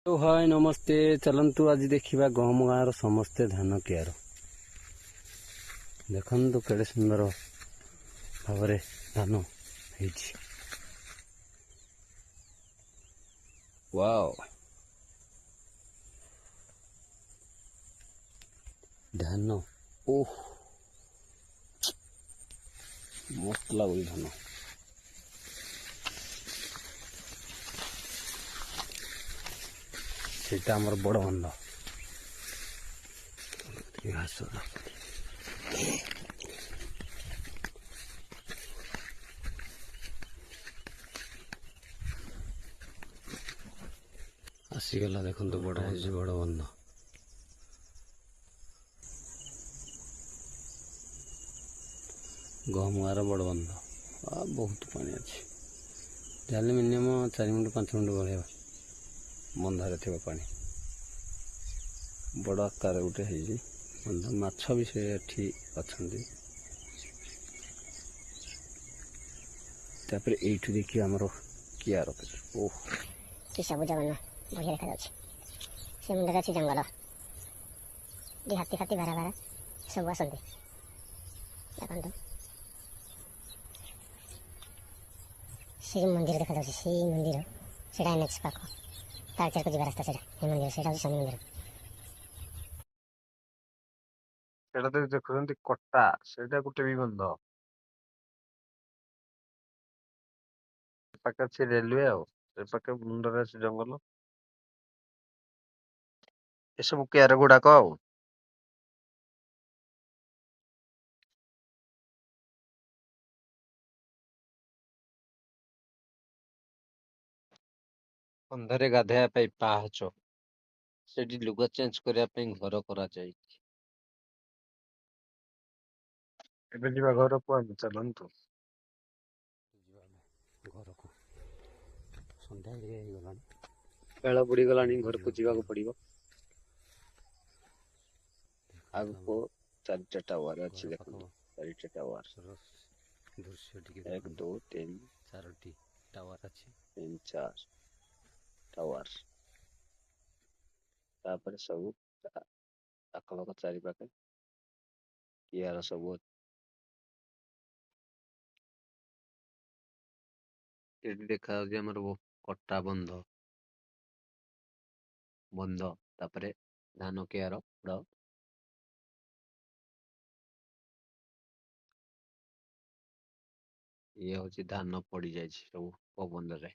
तो हाय नमस्ते चलतु आज देखा गहम गाँव समस्ते धान कियार देखु केड़े सुंदर भाव धान वाओ धान ओह मस्त लगुच धान सेटा आमर बड़ बंध घास आसीगला देखु बड़ बड़ बंध गहम गार बड़ बंध बहुत पानी अच्छी जाले मिनिमम 4 मिनट 5 मिनट भाया बंधारे थी पानी बड़ आकार गोटे बंध माछ भी से अच्छा यू देखिए आमर कियार ओह सबुज बन बढ़िया देखा से मुंडे अच्छी जंगल हाथी फाती भारा भारा सब आसती देखो से मंदिर देखा से मंदिर से एनएच पाख तालचेर को जी रास्ता से मंदिर से शनि मंदिर देखुଛନ୍ତି କଟା ସେଇଟା ଗୋଟେ ବି ବନ୍ଧ ପାଖେ ଅଛି ରେଲୱେ ଆଉ ସେ ପାଖେ ମୁଣ୍ଡରେ ଅଛି ଜଙ୍ଗଲ ଏସବୁ କିଆର ଗୁଡାକ ଆଉ ବନ୍ଧରେ ଗାଧେଇବା ପାଇଁ ପାହାଚ ସେଠି ଲୁଗା ଚେଞ୍ଜ କରିବା ପାଇଁ ଘର କରାଯାଇଛି ଏବେ ଯିବା ଘରକୁ ଆମେ ଚାଲନ୍ତୁ घर को सन्ध्या बेल बुड़ीगला घर को जावाक पड़ो आगको 4टा टावर अच्छी देखो 4टा टावर दृश्य 1 2 3 4टी टावर अच्छी 3 4 टावर तापर सब आखपाख चारि पाखे कियार सब देखा कटा बंध बंध तापर धान कियार ये हूँ धान पड़ जाए सब पवन रे